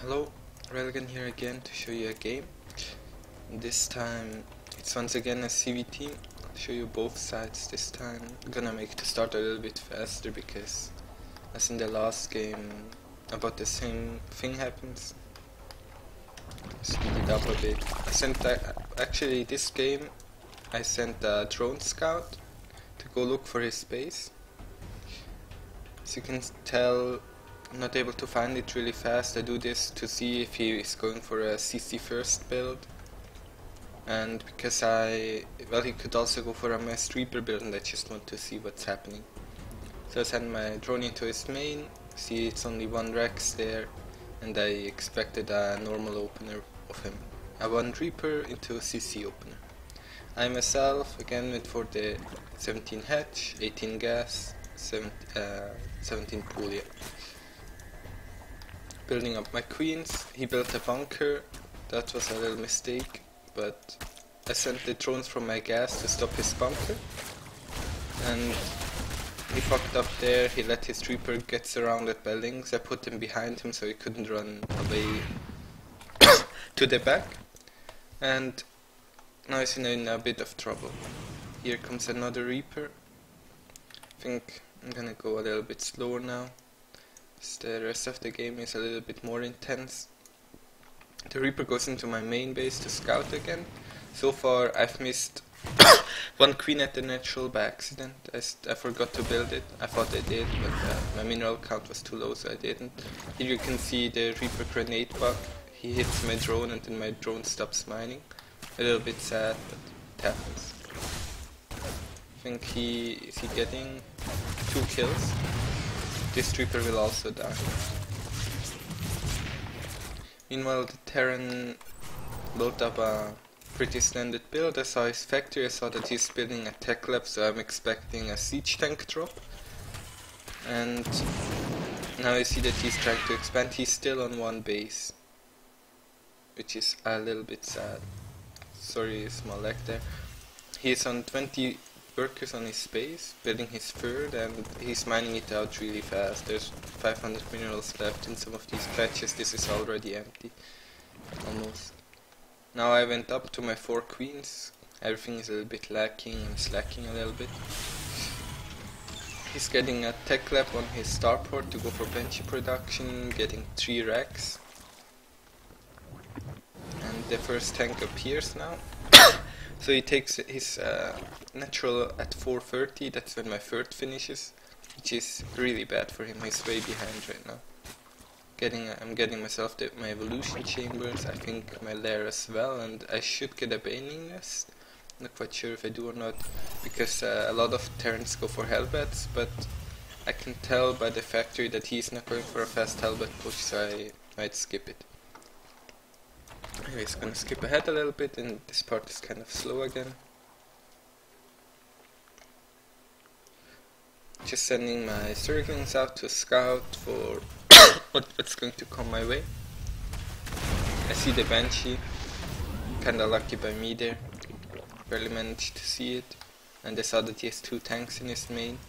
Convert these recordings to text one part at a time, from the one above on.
Hello, Railgan here again to show you a game. This time it's once again a ZvT. I'll show you both sides this time. I'm gonna make the start a little bit faster because as in the last game about the same thing happens. Speed it up a bit. Actually this game I sent a drone scout to go look for his base. As you can tell, I'm not able to find it really fast. I do this to see if he is going for a CC first build, and because he could also go for a mass reaper build, and I just want to see what's happening. So I send my drone into his main, see it's only one Rex there, and I expected a normal opener of him. A 1 reaper into a CC opener. I myself again went for the 17 hatch, 18 gas, 17 pool. Yeah. Building up my queens. He built a bunker. That was a little mistake, but I sent the drones from my gas to stop his bunker, and he fucked up there. He let his reaper get surrounded by lings. I put him behind him so he couldn't run away to the back, and now he's in a bit of trouble. Here comes another reaper. I think I'm gonna go a little bit slower now. The rest of the game is a little bit more intense. The Reaper goes into my main base to scout again. So far I've missed one queen at the natural by accident. I forgot to build it. I thought I did, but my mineral count was too low, so I didn't. Here you can see the Reaper grenade bug. He hits my drone and then my drone stops mining. A little bit sad, but it happens. I think is he getting 2 kills? This Reaper will also die. Meanwhile, the Terran built up a pretty standard build. I saw his factory, I saw that he's building a tech lab, so I'm expecting a siege tank drop. And now I see that he's trying to expand. He's still on 1 base, which is a little bit sad. Sorry, small lag there. He's on 20 workers on his base, building his third, and he's mining it out really fast. There's 500 minerals left in some of these patches. This is already empty, almost. Now I went up to my 4 queens. Everything is a little bit lacking and slacking a little bit. He's getting a tech lab on his starport to go for benchy production, getting 3 racks. And the first tank appears now. So he takes his natural at 430, that's when my third finishes, which is really bad for him. He's way behind right now. I'm getting myself my evolution chambers, I think my lair as well, and I should get a baning nest. Not quite sure if I do or not, because a lot of Terrans go for hellbats, but I can tell by the factory that he's not going for a fast hellbat push, so I might skip it. Anyways, gonna skip ahead a little bit, and this part is kind of slow again. Just sending my Zerglings out to scout for what's going to come my way. I see the Banshee, kinda lucky by me there, barely managed to see it, and I saw that he has 2 tanks in his main.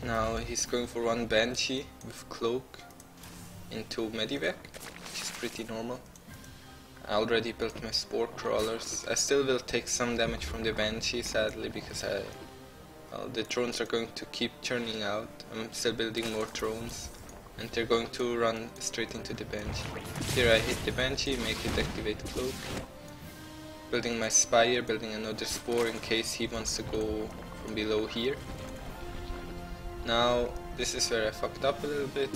Now he's going for 1 Banshee with cloak into medivac, which is pretty normal. I already built my spore crawlers. I still will take some damage from the Banshee, sadly, because the drones are going to keep churning out. I'm still building more drones, and they're going to run straight into the Banshee. Here I hit the Banshee, make it activate cloak. Building my spire, building another spore in case he wants to go from below here. Now this is where I fucked up a little bit.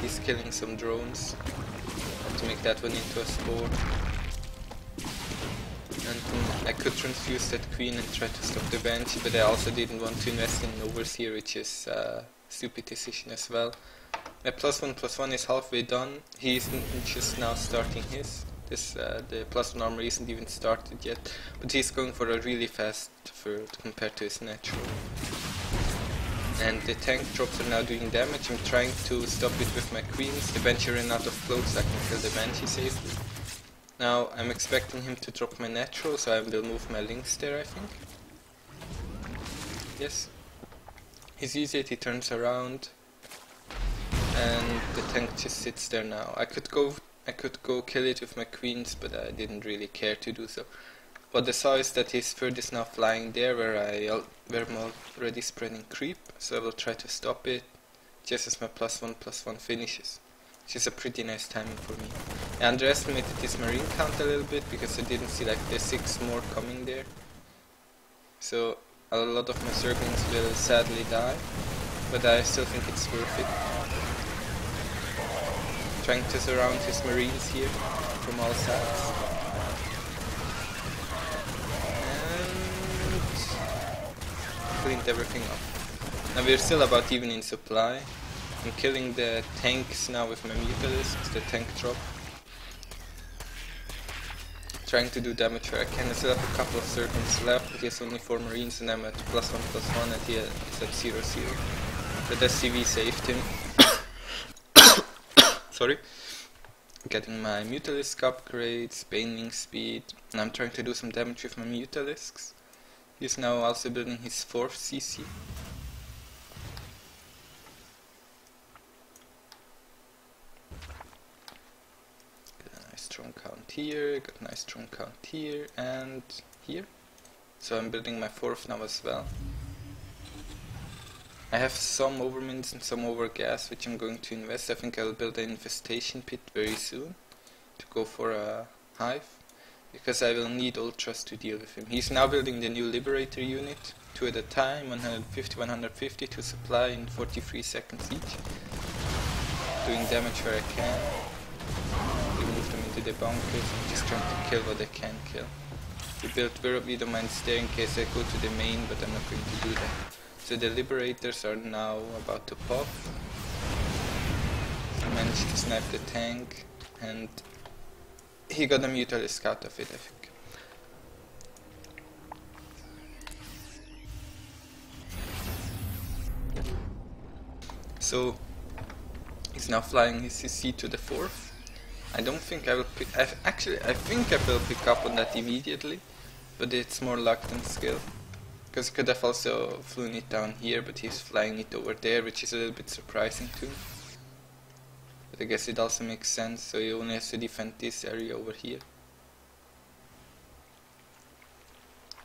He's killing some drones. Have to make that one into a spore. And I could transfuse that queen and try to stop the Banshee, but I also didn't want to invest in overseer, which is a stupid decision as well. My +1/+1 is halfway done. He isn't just now starting his. The +1 armor isn't even started yet, but he's going for a really fast third compared to his natural. And the tank drops are now doing damage. I'm trying to stop it with my queens. The Banshee ran out of cloaks, so I can kill the Banshee safely. Now I'm expecting him to drop my natural, so I will move my links there, I think. Yes. He's easy, he turns around. and the tank just sits there now. I could go kill it with my queens, but I didn't really care to do so. What I saw is that his third is now flying there where I'm already spreading creep, so I will try to stop it just as my +1/+1 finishes. Which is a pretty nice timing for me. I underestimated his marine count a little bit because I didn't see like the 6 more coming there. So a lot of my Zerglings will sadly die, but I still think it's worth it. Trying to surround his marines here from all sides. And cleaned everything up. Now we're still about even in supply. I'm killing the tanks now with my Mutalisks, the tank drop. Trying to do damage where I can. I still have a couple of Zerglings left, but he has only 4 marines and I'm at +1/+1 and he is at 0/0. But SCV saved him. Sorry. Getting my Mutalisk upgrades, Baneling speed, and I'm trying to do some damage with my Mutalisks. He's now also building his 4th CC. Strong count here, got a nice strong count here and here. So I'm building my 4th now as well. I have some overmins and some overgas which I'm going to invest. I think I'll build an infestation pit very soon to go for a hive, because I will need ultras to deal with him. He's now building the new Liberator unit, 2 at a time, 150, 150 to supply in 43 seconds each. Doing damage where I can. Move them into the bunkers. I'm just trying to kill what I can kill. We built Widow Mines there in case I go to the main, but I'm not going to do that. So the Liberators are now about to pop. I managed to snipe the tank and he got a Mutalisk out of it, I think. So he's now flying his CC to the 4th. I don't think I will pick... I think I will pick up on that immediately, but it's more luck than skill. Because he could have also flown it down here, but he's flying it over there, which is a little bit surprising to me. But I guess it also makes sense, so he only has to defend this area over here.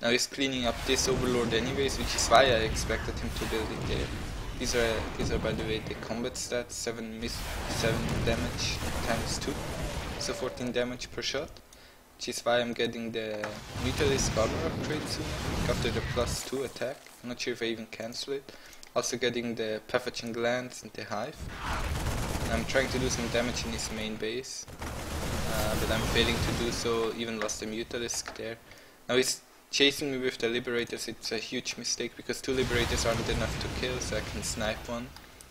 Now he's cleaning up this overlord anyways, which is why I expected him to build it there. These are by the way the combat stats, 7 damage times 2, so 14 damage per shot, which is why I'm getting the Mutalisk armor upgrade soon, after the +2 attack. I'm not sure if I even cancel it. Also getting the Pathogen Glands and the Hive. And I'm trying to do some damage in his main base, but I'm failing to do so, even lost the Mutalisk there. Now he's chasing me with the Liberators. It's a huge mistake because 2 Liberators aren't enough to kill, so I can snipe one.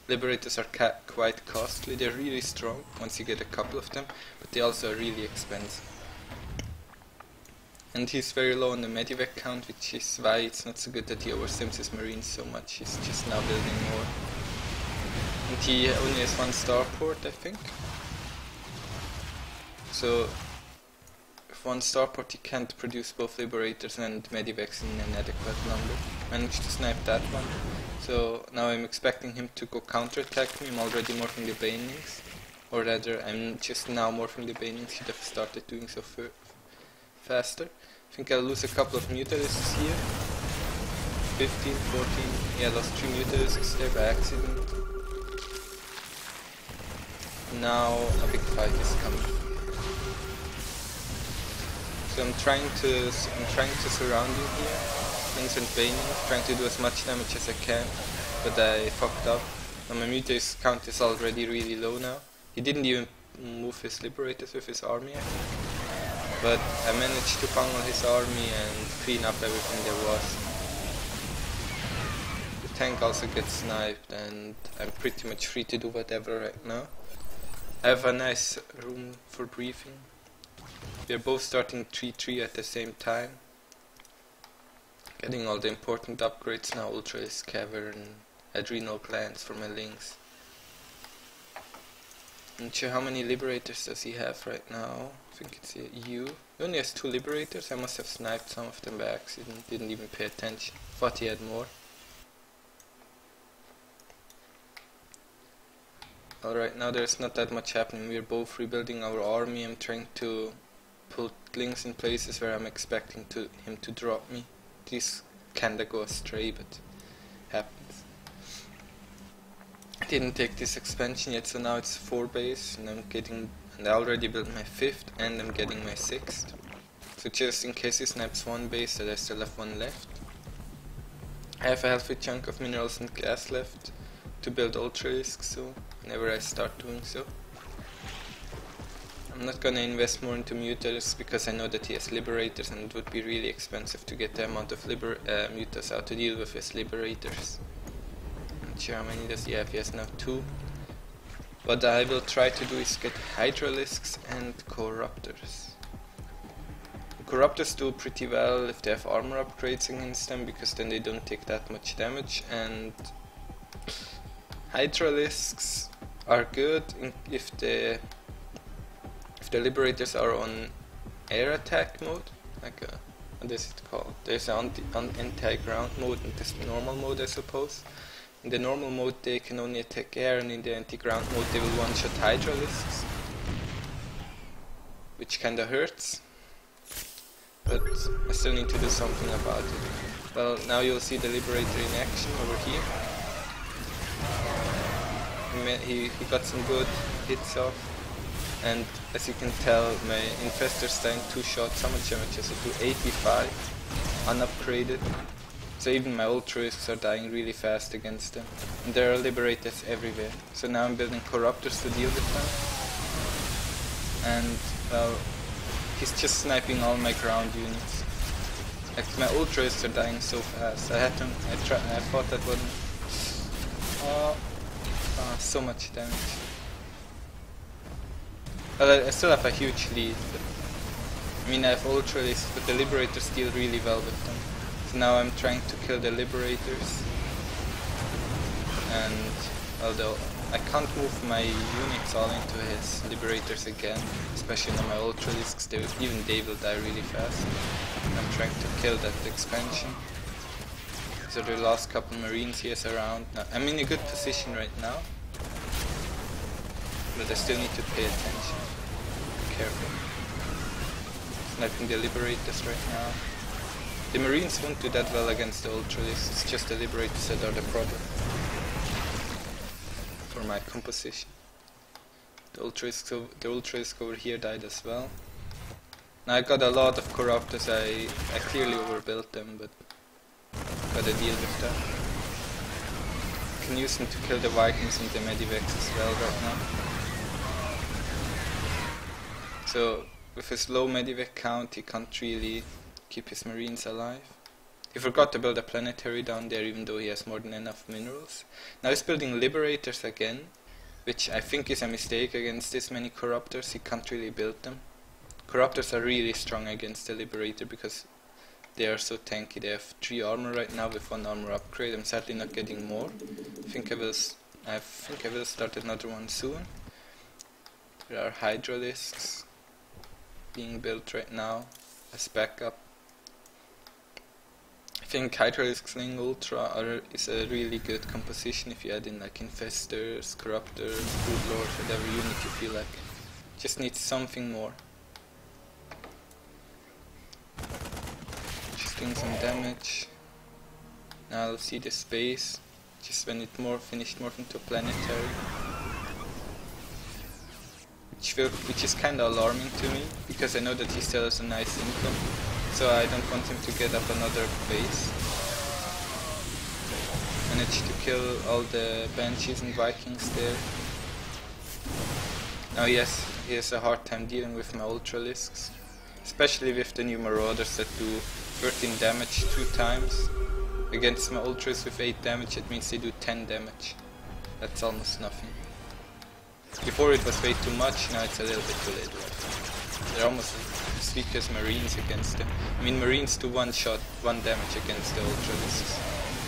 Liberators are quite costly. They're really strong once you get a couple of them, but they also are really expensive. And he's very low on the medivac count, which is why it's not so good that he oversims his marines so much. He's just now building more. And he only has 1 starport, I think. So 1 starport he can't produce both Liberators and Medivacs in an adequate number. Managed to snipe that one. So now I'm expecting him to go counterattack me. I'm already morphing the Banelings. Or rather, I'm just now morphing the Banelings. Should have started doing so faster. I think I'll lose a couple of Mutalisks here. 15, 14, yeah, I lost 3 Mutalisks there by accident. Now a big fight is coming. So I'm trying to surround him here, instant Baning, trying to do as much damage as I can, but I fucked up. And my Mutalisk count is already really low now. He didn't even move his Liberators with his army, I think. But I managed to pummel his army and clean up everything there was. The tank also gets sniped and I'm pretty much free to do whatever right now. I have a nice room for briefing. We are both starting 3-3 at the same time. Getting all the important upgrades now, Ultralis, Cavern, Adrenal Glands for my links. Not sure how many Liberators does he have right now. I think it's U. He only has 2 Liberators. I must have sniped some of them by accident, didn't even pay attention. Thought he had more. Well, right now there's not that much happening. We're both rebuilding our army. I'm trying to put links in places where I'm expecting him to drop me. These kinda go astray, but happens. I didn't take this expansion yet, so now it's 4 base, and I already built my 5th, and I'm getting my 6th. So just in case he snaps 1 base, that I still have 1 left. I have a healthy chunk of minerals and gas left to build ultralisks, so whenever I start doing so. I'm not gonna invest more into mutas because I know that he has liberators, and it would be really expensive to get the amount of mutas out to deal with his liberators. Not sure how many does he have. He has now 2. What I will try to do is get hydralisks and corruptors. Corruptors do pretty well if they have armor upgrades against them, because then they don't take that much damage, and hydralisks are good if the liberators are on air attack mode, like what is it called? There's an anti-ground mode and this normal mode, I suppose. In the normal mode they can only attack air, and in the anti-ground mode they will one-shot hydralisks, which kinda hurts. But I still need to do something about it. Well, now you'll see the Liberator in action over here. He got some good hits off, and as you can tell, my Infestor's dying 2 shots. How much damage does it do? 85, unupgraded. So even my Ultras are dying really fast against them. And there are Liberators everywhere. So now I'm building Corruptors to deal with them. And, well, he's just sniping all my ground units. Like, my Ultras are dying so fast. I thought that wouldn't. So much damage. Well, I still have a huge lead. I mean, I have Ultras, but the Liberators deal really well with them. So now I'm trying to kill the Liberators. And, although I can't move my units all into his Liberators again, especially on my Ultralisks, even they will die really fast. I'm trying to kill that expansion. So the last couple Marines he has around. Now, I'm in a good position right now, but I still need to pay attention. Be careful. Sniping the Liberators right now. The Marines won't do that well against the Ultralisks, it's just the Liberators that are the problem for my composition. The Ultralisk over here died as well. Now I got a lot of Corruptors, I clearly overbuilt them, but gotta deal with that. I can use them to kill the Vikings and the Medivacs as well right now. So with his low Medivac count he can't really keep his Marines alive. He forgot to build a planetary down there, even though he has more than enough minerals. Now he's building Liberators again, which I think is a mistake against this many Corruptors. He can't really build them. Corruptors are really strong against the Liberator because they are so tanky. They have 3 armor right now with 1 armor upgrade. I'm sadly not getting more. I think I will start another one soon. There are Hydralisks being built right now as backup. I think Hydralisk Sling Ultra is a really good composition if you add in like Infestors, Corruptors, Broodlords, whatever unit you feel like. Just needs something more. Just doing some damage. Now I'll see the space, just when it finished morphing to a planetary. Which is kinda alarming to me, because I know that he still has a nice income. So I don't want him to get up another base. Managed to kill all the Banshees and Vikings there. Now he has a hard time dealing with my Ultralisks. Especially with the new Marauders that do 13 damage 2 times. Against my Ultras with 8 damage, it means they do 10 damage. That's almost nothing. Before it was way too much, now it's a little bit too late. They're almost as weak as Marines against them. I mean, Marines do 1 shot, 1 damage against the Ultralisks.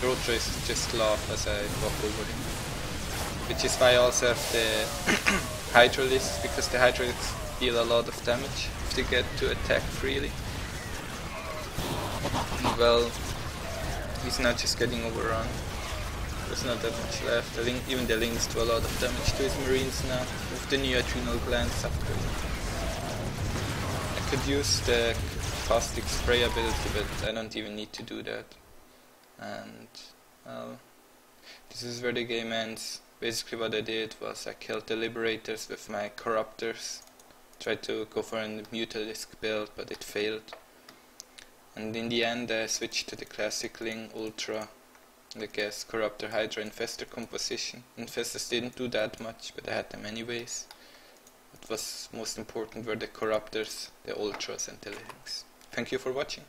The Ultralisks just laugh as I walk over him. Which is why I also have the Hydralisks, because the Hydralisks deal a lot of damage if they get to attack freely. And well, he's now just getting overrun. There's not that much left. Even the links do a lot of damage to his marines now, with the new adrenal glands upgrade. I could use the caustic spray ability, but I don't even need to do that. And, well, this is where the game ends. Basically what I did was I killed the Liberators with my Corruptors. Tried to go for a Mutalisk build, but it failed. And in the end I switched to the classic Ling Ultra, I guess, Corruptor, Hydra, Infestor composition. Infestors didn't do that much, but I had them anyways. What was most important were the Corruptors, the Ultras and the Lings. Thank you for watching.